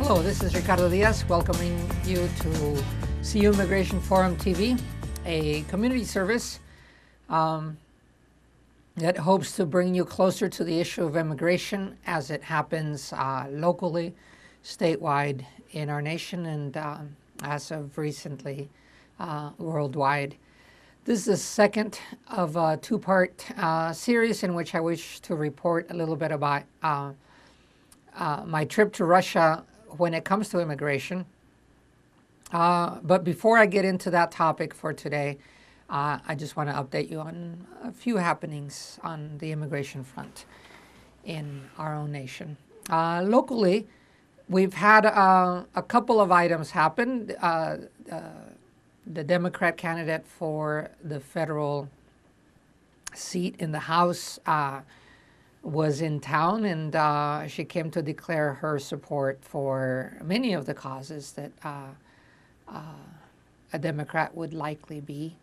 Hello, this is Ricardo Diaz welcoming you to CU Immigration Forum TV, a community service that hopes to bring you closer to the issue of immigration as it happens locally, statewide in our nation, and as of recently worldwide. This is the second of a two-part series in which I wish to report a little bit about my trip to Russia when it comes to immigration. But before I get into that topic for today, I just want to update you on a few happenings on the immigration front in our own nation. Locally, we've had a couple of items happen. The Democrat candidate for the federal seat in the House was in town, and she came to declare her support for many of the causes that a Democrat would likely be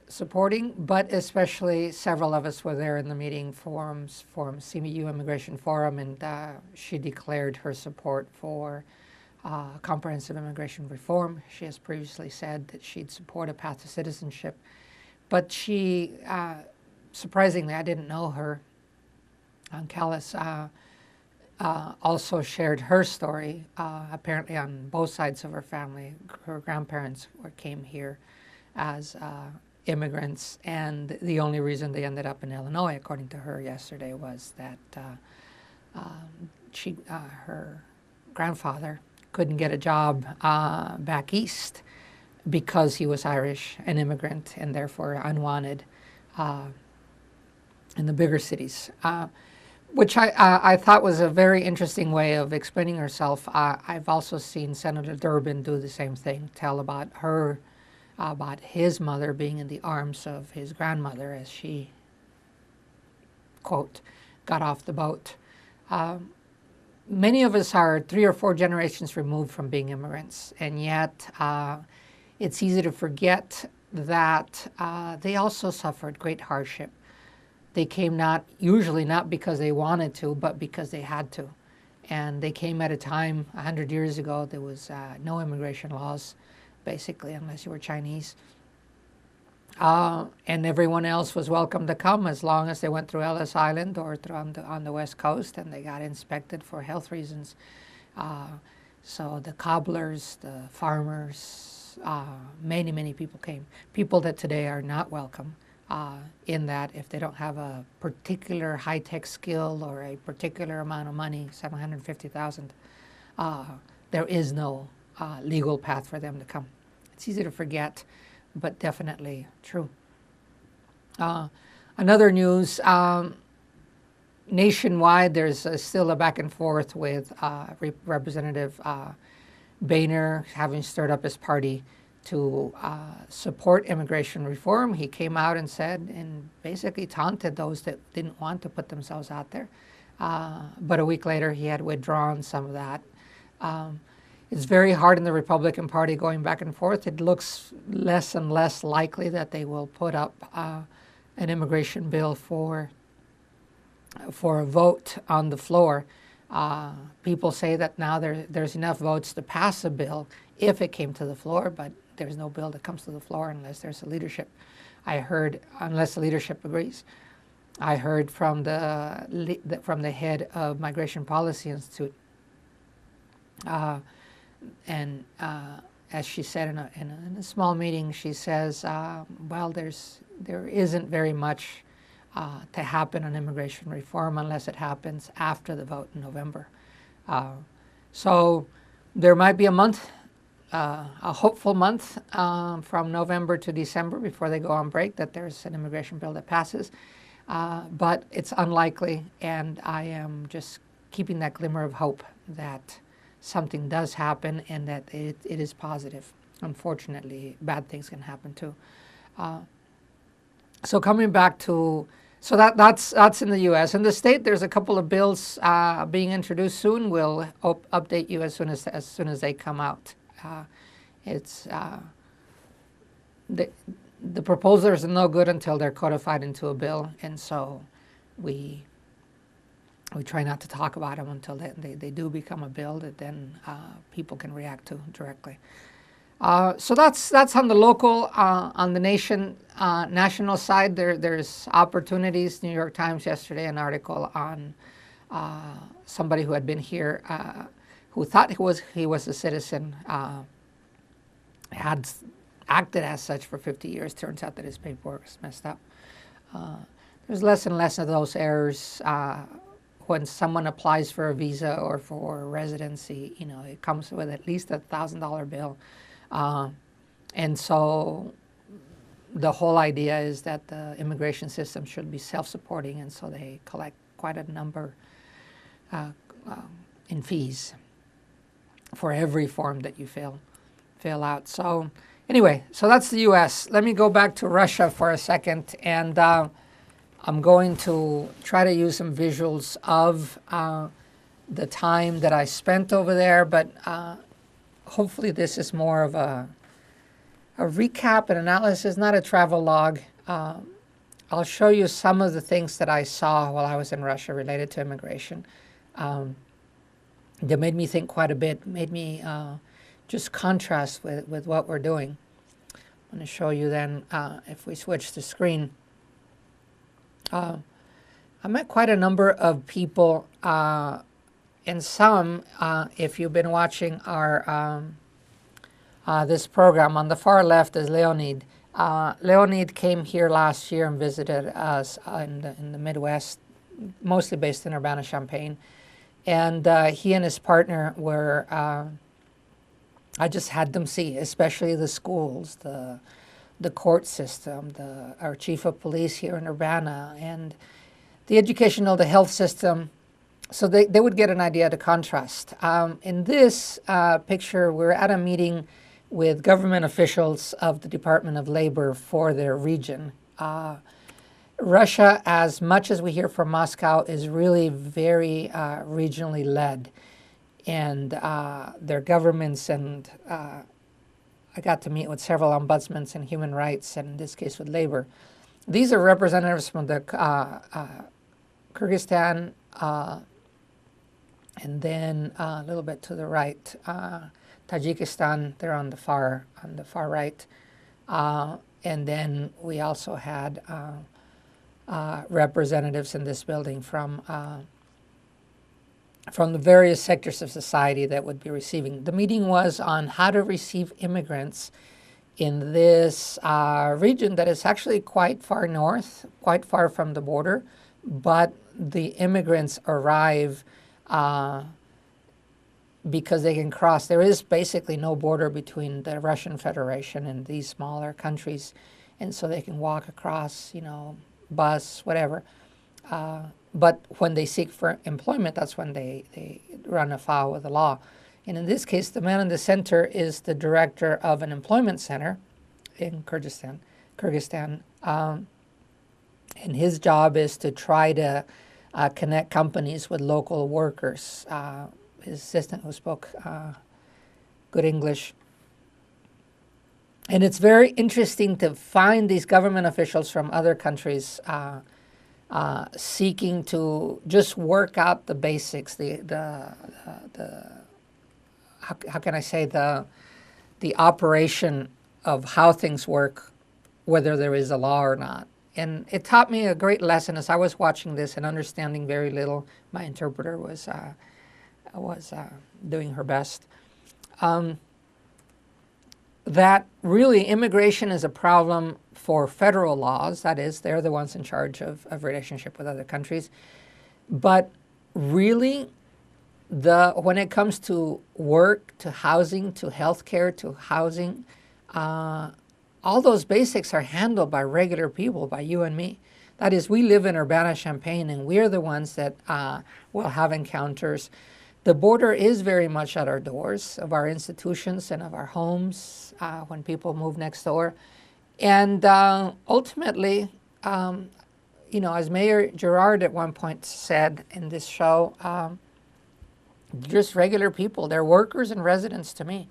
supporting, but especially several of us were there in the meeting from CMU Immigration Forum, and she declared her support for comprehensive immigration reform. She has previously said that she'd support a path to citizenship, but she, surprisingly, I didn't know her, Callis, also shared her story, apparently on both sides of her family. Her grandparents came here as immigrants, and the only reason they ended up in Illinois, according to her yesterday, was that her grandfather couldn't get a job back east because he was Irish, an immigrant, and therefore unwanted in the bigger cities, which I thought was a very interesting way of explaining herself. I've also seen Senator Durbin do the same thing, tell about his mother being in the arms of his grandmother as she, quote, got off the boat. Many of us are 3 or 4 generations removed from being immigrants, and yet it's easy to forget that they also suffered great hardship. They came usually not because they wanted to, but because they had to. And they came at a time, 100 years ago, there was no immigration laws, basically, unless you were Chinese. And everyone else was welcome to come as long as they went through Ellis Island or on the West Coast, and they got inspected for health reasons. So the cobblers, the farmers, many people came. People that today are not welcome, in that if they don't have a particular high-tech skill or a particular amount of money, $750,000, there is no legal path for them to come. It's easy to forget, but definitely true. Another news, nationwide, there's still a back and forth with Representative Boehner having stirred up his party to support immigration reform. He came out and said, and basically taunted those that didn't want to put themselves out there. But a week later, he had withdrawn some of that. It's very hard in the Republican Party going back and forth. It looks less and less likely that they will put up an immigration bill for a vote on the floor. People say that now there's enough votes to pass a bill if it came to the floor, but there's no bill that comes to the floor unless there's a leadership. Unless the leadership agrees. I heard from the head of Migration Policy Institute, and as she said in a small meeting, she says, well, there isn't very much to happen on immigration reform unless it happens after the vote in November. So there might be a month, a hopeful month from November to December before they go on break that there's an immigration bill that passes. But it's unlikely, and I am just keeping that glimmer of hope that something does happen and that it is positive. Unfortunately, bad things can happen too. So coming back to, so that's in the U.S. In the state, there's a couple of bills being introduced soon. We'll update you as soon as they come out. The proposals are no good until they're codified into a bill, and so we we try not to talk about them until they do become a bill that then people can react to directly. So that's on the local. On the national side, there's opportunities. New York Times yesterday, an article on somebody who had been here, who thought he was a citizen, had acted as such for 50 years. Turns out that his paperwork was messed up. There's less and less of those errors. When someone applies for a visa or for residency, it comes with at least a $1,000 bill. And so the whole idea is that the immigration system should be self-supporting, and so they collect quite a number in fees for every form that you fill out. So anyway, so that's the U.S. Let me go back to Russia for a second, and I'm going to try to use some visuals of the time that I spent over there, but hopefully this is more of a recap and analysis, not a travel log. I'll show you some of the things that I saw while I was in Russia related to immigration. That made me think quite a bit, made me just contrast with what we're doing. I'm going to show you then, if we switch the screen. I met quite a number of people, and some, if you've been watching our this program, on the far left is Leonid. Leonid came here last year and visited us in the Midwest, mostly based in Urbana-Champaign. And he and his partner were, I just had them see, especially the schools, the court system, our chief of police here in Urbana, and the educational, the health system, so they would get an idea to contrast. In this picture, we're at a meeting with government officials of the Department of Labor for their region. Russia, as much as we hear from Moscow, is really very regionally led, and their governments and I got to meet with several ombudsmen and human rights, and in this case with labor. These are representatives from the Kyrgyzstan, and then a little bit to the right, Tajikistan. They're on the far right, and then we also had representatives in this building from the various sectors of society that would be receiving. The meeting was on how to receive immigrants in this region that is actually quite far north, quite far from the border, but the immigrants arrive because they can cross. There is basically no border between the Russian Federation and these smaller countries, and so they can walk across, bus, whatever. But when they seek for employment, that's when they run afoul of the law. And in this case, the man in the center is the director of an employment center in Kyrgyzstan. And his job is to try to connect companies with local workers. His assistant, who spoke good English. And it's very interesting to find these government officials from other countries seeking to just work out the basics, how can I say, the operation of how things work, whether there is a law or not. And it taught me a great lesson as I was watching this and understanding very little. My interpreter was doing her best. That really immigration is a problem for federal laws. That is, they're the ones in charge of relationship with other countries. But really, when it comes to work, to housing, to healthcare, to housing, all those basics are handled by regular people, by you and me. That is, we live in Urbana-Champaign, and we're the ones that will have encounters. The border is very much at our doors of our institutions and of our homes when people move next door. And ultimately, as Mayor Gerard at one point said in this show, just regular people, they're workers and residents to me.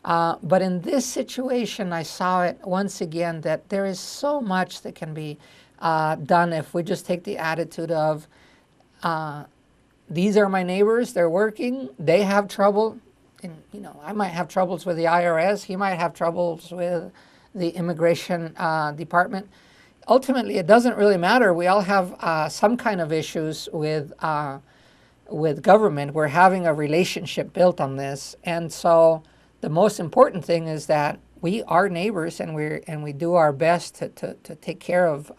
But in this situation, I saw it once again that there is so much that can be done if we just take the attitude of these are my neighbors, they're working, they have trouble. And, I might have troubles with the IRS, he might have troubles with the immigration department. Ultimately, it doesn't really matter. We all have some kind of issues with government. We're having a relationship built on this. And so the most important thing is that we are neighbors, and we do our best to take care of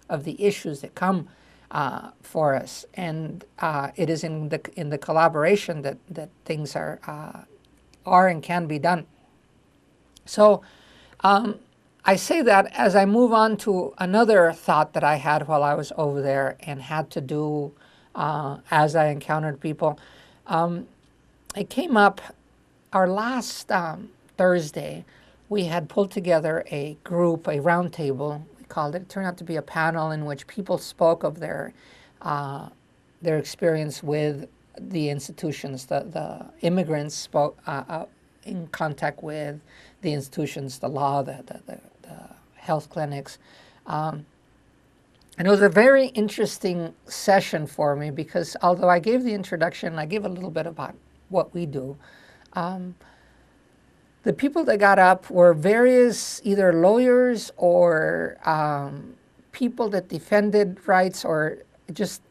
the issues that come for us. And it is in the collaboration that things are and can be done. So I say that as I move on to another thought that I had while I was over there and had to do as I encountered people. It came up our last Thursday. We had pulled together a group, a roundtable, we called it. It turned out to be a panel in which people spoke of their experience with the institutions. The immigrants spoke in contact with the institutions, the law, the health clinics. And it was a very interesting session for me because although I gave the introduction, I gave a little bit about what we do. The people that got up were various either lawyers or people that defended rights or just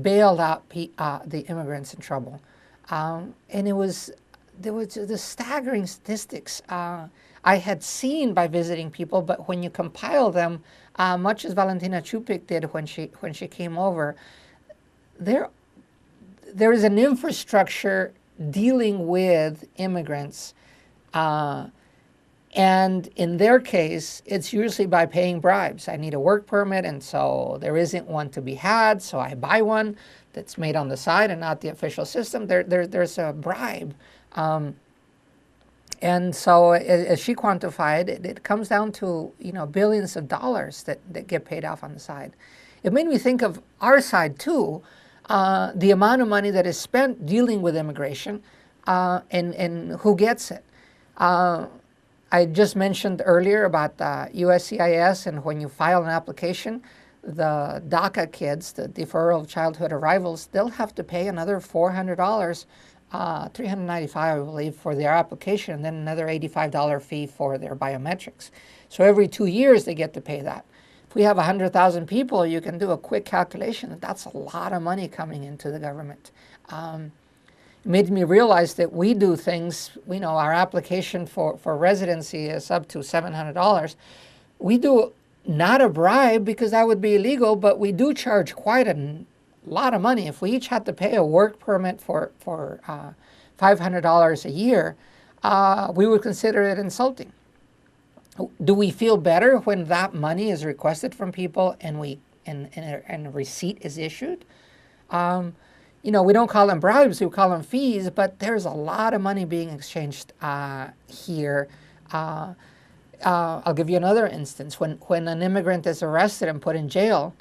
bailed out the immigrants in trouble. And there was the staggering statistics I had seen by visiting people, but when you compile them, much as Valentina Chupik did when she came over, there is an infrastructure dealing with immigrants, and in their case, it's usually by paying bribes. I need a work permit, and so there isn't one to be had, so I buy one that's made on the side and not the official system. There's a bribe. And so as she quantified, it comes down to billions of dollars that get paid off on the side. It made me think of our side too, the amount of money that is spent dealing with immigration and who gets it. I just mentioned earlier about the USCIS, and when you file an application, the DACA kids, the Deferral of Childhood Arrivals, they'll have to pay another $400, $395, I believe, for their application, and then another $85 fee for their biometrics. So every 2 years they get to pay that. If we have 100,000 people, you can do a quick calculation that that's a lot of money coming into the government. It made me realize that we do things, our application for residency is up to $700. We do not a bribe because that would be illegal, but we do charge quite a lot of money. If we each had to pay a work permit for $500 a year, we would consider it insulting. Do we feel better when that money is requested from people and a receipt is issued? We don't call them bribes, we call them fees, but there's a lot of money being exchanged here. I'll give you another instance. When an immigrant is arrested and put in jail,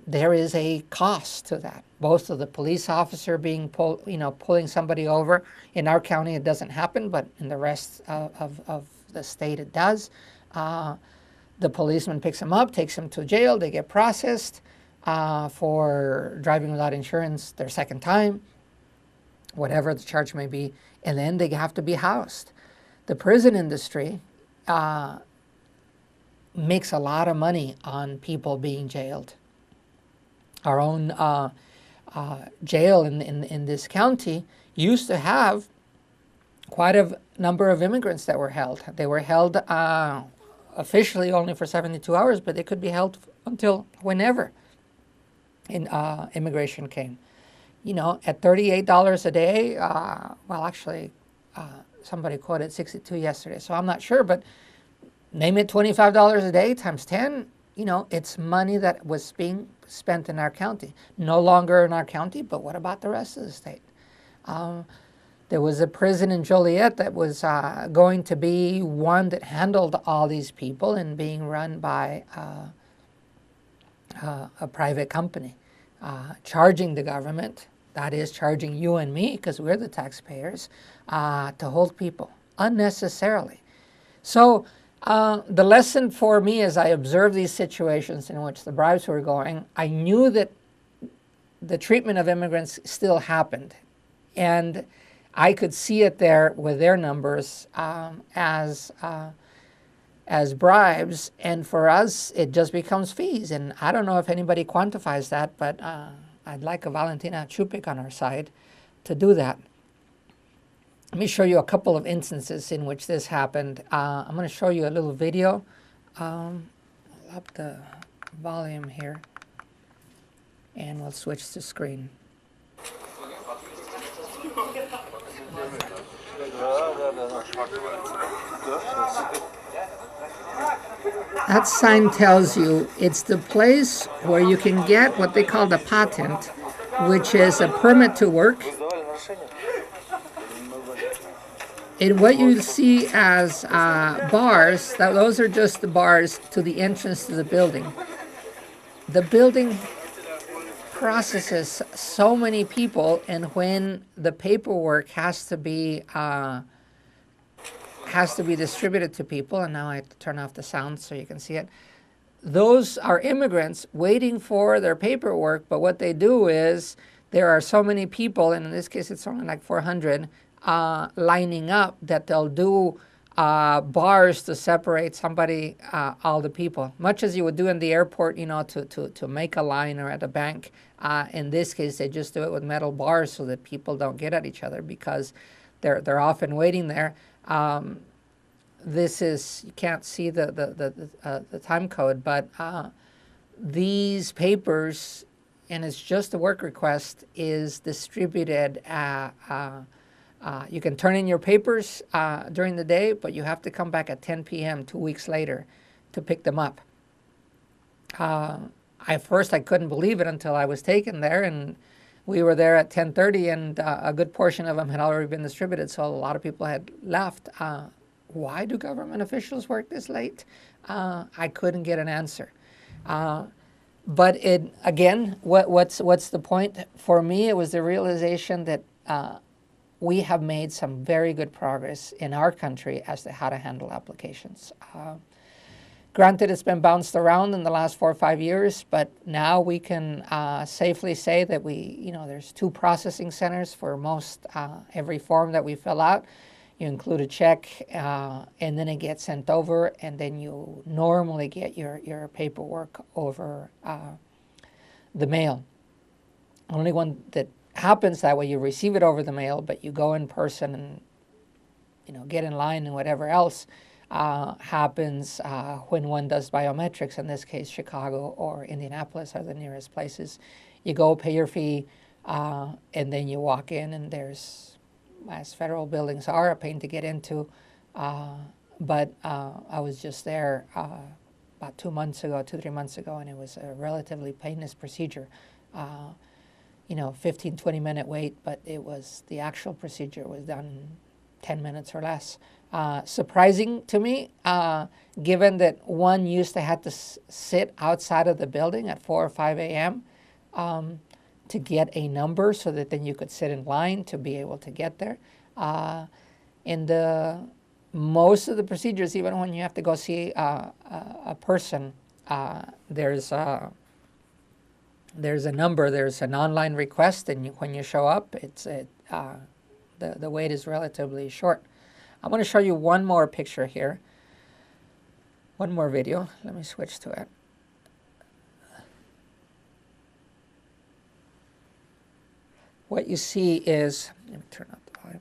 there is a cost to that. Both of the police officer pulling somebody over. In our county, it doesn't happen, but in the rest of the state, it does. The policeman picks them up, takes them to jail. They get processed for driving without insurance their second time, whatever the charge may be, and then they have to be housed. The prison industry makes a lot of money on people being jailed. Our own jail in this county used to have quite a number of immigrants that were held. They were held officially only for 72 hours, but they could be held until whenever immigration came. At $38 a day, somebody quoted 62 yesterday, so I'm not sure, but name it $25 a day times 10, it's money that was being spent in our county. No longer in our county, but what about the rest of the state? There was a prison in Joliet that was going to be one that handled all these people and being run by a private company, charging the government, that is charging you and me, because we're the taxpayers, to hold people unnecessarily. So the lesson for me as I observed these situations in which the bribes were going, I knew that the treatment of immigrants still happened. And I could see it there with their numbers as bribes, and for us, it just becomes fees. And I don't know if anybody quantifies that, but I'd like a Valentina Chupik on our side to do that. Let me show you a couple of instances in which this happened. I'm going to show you a little video. I'll up the volume here, and we'll switch the screen. That sign tells you it's the place where you can get what they call the patent, which is a permit to work. And what you see as bars, those are just the bars to the entrance to the building. The building processes so many people, and when the paperwork has to be distributed to people, and now I have to turn off the sound so you can see it. Those are immigrants waiting for their paperwork, but what they do is there are so many people, and in this case it's only like 400, lining up, that they'll do bars to separate somebody, all the people, much as you would do in the airport, you know, to make a line, or at a bank. In this case, they just do it with metal bars so that people don't get at each other, because they're often waiting there. This is, you can't see the time code, but these papers, and it's just a work request, is distributed. You can turn in your papers during the day, but you have to come back at 10 p.m. 2 weeks later to pick them up. At first, I couldn't believe it until I was taken there, and we were there at 10:30, and a good portion of them had already been distributed, so a lot of people had left. Why do government officials work this late? I couldn't get an answer. But it, again, what's the point? For me, it was the realization that we have made some very good progress in our country as to how to handle applications. Granted, it's been bounced around in the last 4 or 5 years, but now we can safely say that there's 2 processing centers for most every form that we fill out. You include a check, and then it gets sent over, and then you normally get your paperwork over the mail. Only one that happens that way, you receive it over the mail, but you go in person and get in line and whatever else happens when one does biometrics. In this case, Chicago or Indianapolis are the nearest places. You go, pay your fee, and then you walk in, and there's, as federal buildings are, a pain to get into. But I was just there about 2 months ago, 2-3 months ago, and it was a relatively painless procedure. 15-20 minute wait, but the actual procedure was done in 10 minutes or less. Surprising to me, given that one used to have to sit outside of the building at 4 or 5 a.m. To get a number so that then you could sit in line to be able to get there. Most of the procedures, even when you have to go see a person, there's a number, there's an online request, and when you show up, the wait is relatively short. I'm going to show you one more picture here, one more video. Let me switch to it. What you see is, let me turn up the volume.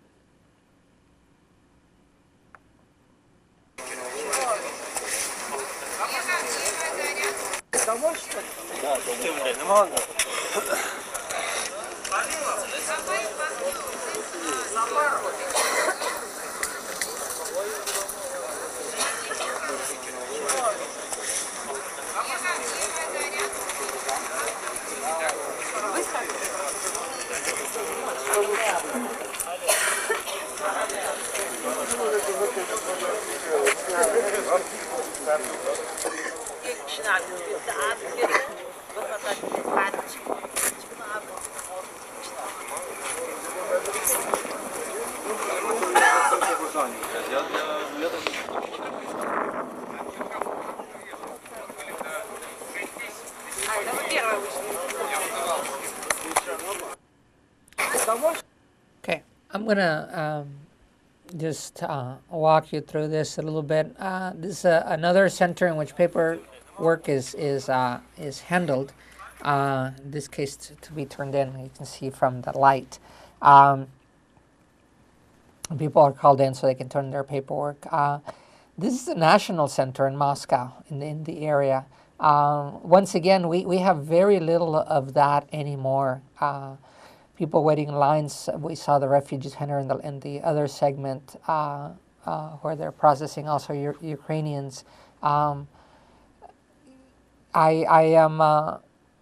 going to just walk you through this a little bit. This is another center in which paperwork is handled. In this case, to be turned in, you can see from the light. People are called in so they can turn in their paperwork. This is a national center in Moscow, in the area. Once again, we have very little of that anymore. People waiting in lines. We saw the refugee center in the other segment where they're processing also Ukrainians. I am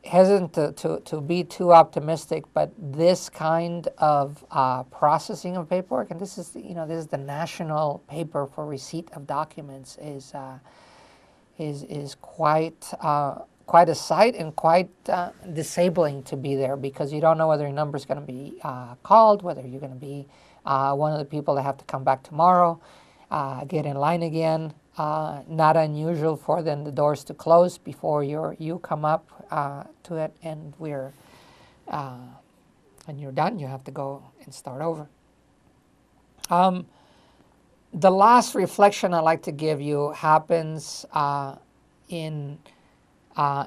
hesitant to be too optimistic, but this kind of processing of paperwork, and this is the national paper for receipt of documents, is quite a sight and quite disabling to be there, because you don't know whether your number is going to be called, whether you're going to be one of the people that have to come back tomorrow, get in line again. Not unusual for then the doors to close before you come up to it, and you're done. You have to go and start over. The last reflection I'd like to give you happens in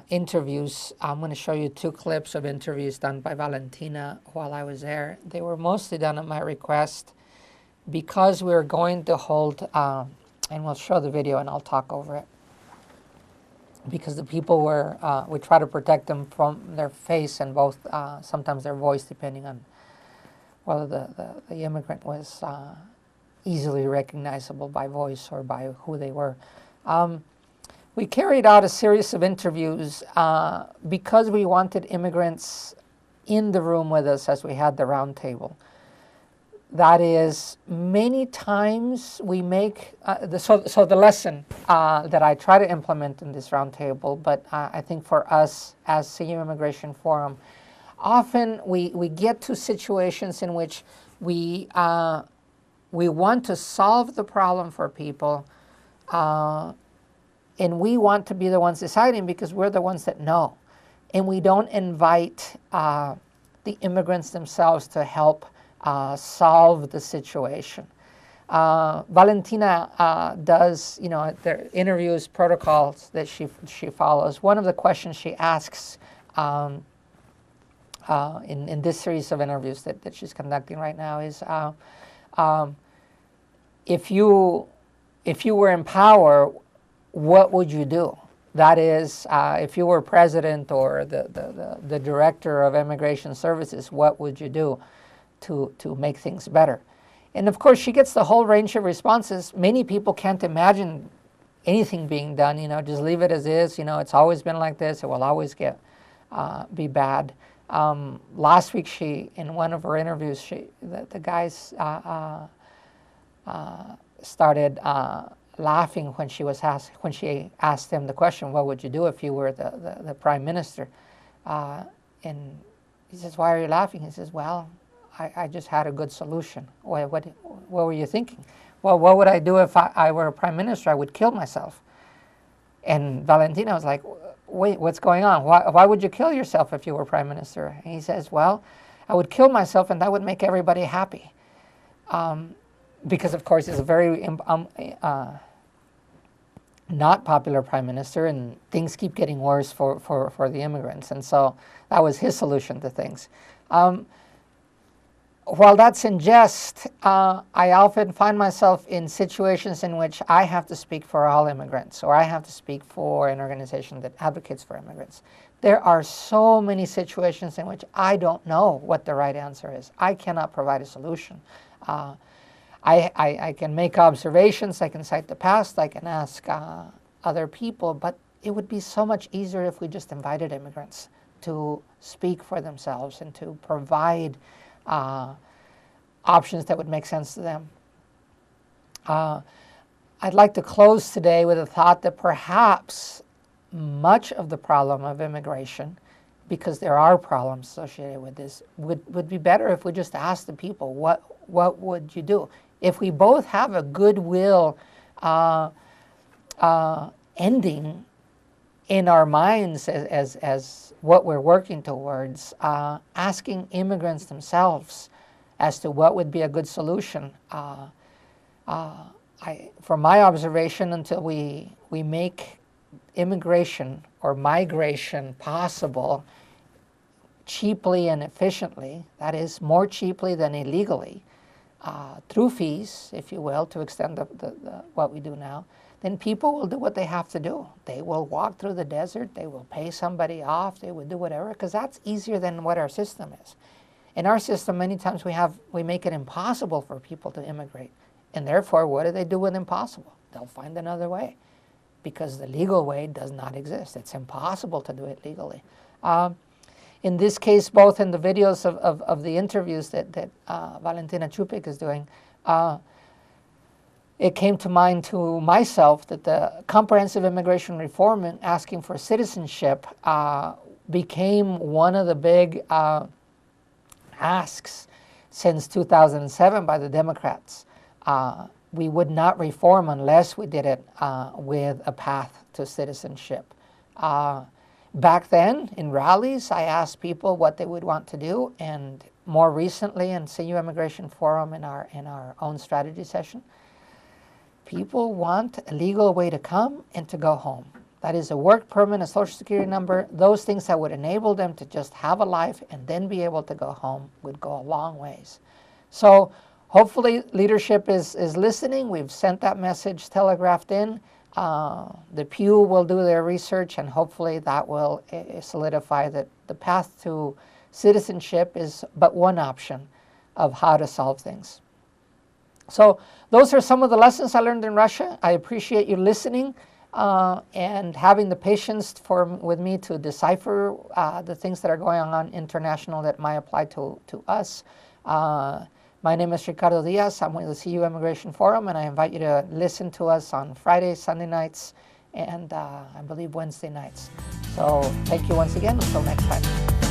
interviews. I'm going to show you 2 clips of interviews done by Valentina while I was there. They were mostly done at my request because we were going to hold, and we'll show the video and I'll talk over it, because the people were, we try to protect them from their face and both, sometimes their voice, depending on whether the immigrant was easily recognizable by voice or by who they were. We carried out a series of interviews because we wanted immigrants in the room with us as we had the roundtable. That is, many times we make, so the lesson that I try to implement in this roundtable, but I think for us as Senior Immigration Forum, often we get to situations in which we want to solve the problem for people, and we want to be the ones deciding because we're the ones that know. And we don't invite the immigrants themselves to help solve the situation. Valentina does, their interviews, protocols that she follows. One of the questions she asks in this series of interviews that she's conducting right now is, if you were in power, what would you do? That is, if you were president or the director of immigration services, what would you do to make things better? And of course, she gets the whole range of responses. Many people can't imagine anything being done. Just leave it as is. It's always been like this. It will always be bad. Last week, in one of her interviews, the guys started laughing when she asked him the question, "What would you do if you were the prime minister?" And he says, "Why are you laughing?" He says, "Well, I just had a good solution." What were you thinking? "Well, what would I do if I were a prime minister? I would kill myself." And Valentina was like, "Wait, what's going on? Why would you kill yourself if you were prime minister?" And he says, "Well, I would kill myself and that would make everybody happy." Because, of course, he's a very not popular prime minister, and things keep getting worse for the immigrants. And so that was his solution to things. While that's in jest, I often find myself in situations in which I have to speak for all immigrants, or I have to speak for an organization that advocates for immigrants. There are so many situations in which I don't know what the right answer is. I cannot provide a solution. I can make observations, I can cite the past, I can ask other people, but it would be so much easier if we just invited immigrants to speak for themselves and to provide options that would make sense to them. I'd like to close today with a thought that perhaps much of the problem of immigration, because there are problems associated with this, would be better if we just asked the people, what would you do? If we both have a goodwill ending in our minds as what we're working towards, asking immigrants themselves, as to what would be a good solution. From my observation, until we make immigration or migration possible cheaply and efficiently, that is, more cheaply than illegally, through fees, if you will, to extend what we do now, then people will do what they have to do. They will walk through the desert, they will pay somebody off, they will do whatever, because that's easier than what our system is. In our system, many times we make it impossible for people to immigrate. And therefore, what do they do with impossible? They'll find another way, because the legal way does not exist. It's impossible to do it legally. In this case, both in the videos of the interviews that Valentina Chupik is doing, it came to mind to myself that the comprehensive immigration reform and asking for citizenship became one of the big asks since 2007 by the Democrats. We would not reform unless we did it with a path to citizenship. Back then, in rallies, I asked people what they would want to do, and more recently in CU Immigration Forum in our own strategy session, people want a legal way to come and to go home. That is a work permit, a social security number, those things that would enable them to just have a life and then be able to go home would go a long ways. So hopefully leadership is listening. We've sent that message telegraphed in. The Pew will do their research, and hopefully that will solidify that the path to citizenship is but one option of how to solve things. So those are some of the lessons I learned in Russia. I appreciate you listening and having the patience with me to decipher the things that are going on international that might apply to us. My name is Ricardo Diaz. I'm with the CU Immigration Forum, and I invite you to listen to us on Fridays, Sunday nights, and I believe Wednesday nights. So thank you once again. Until next time.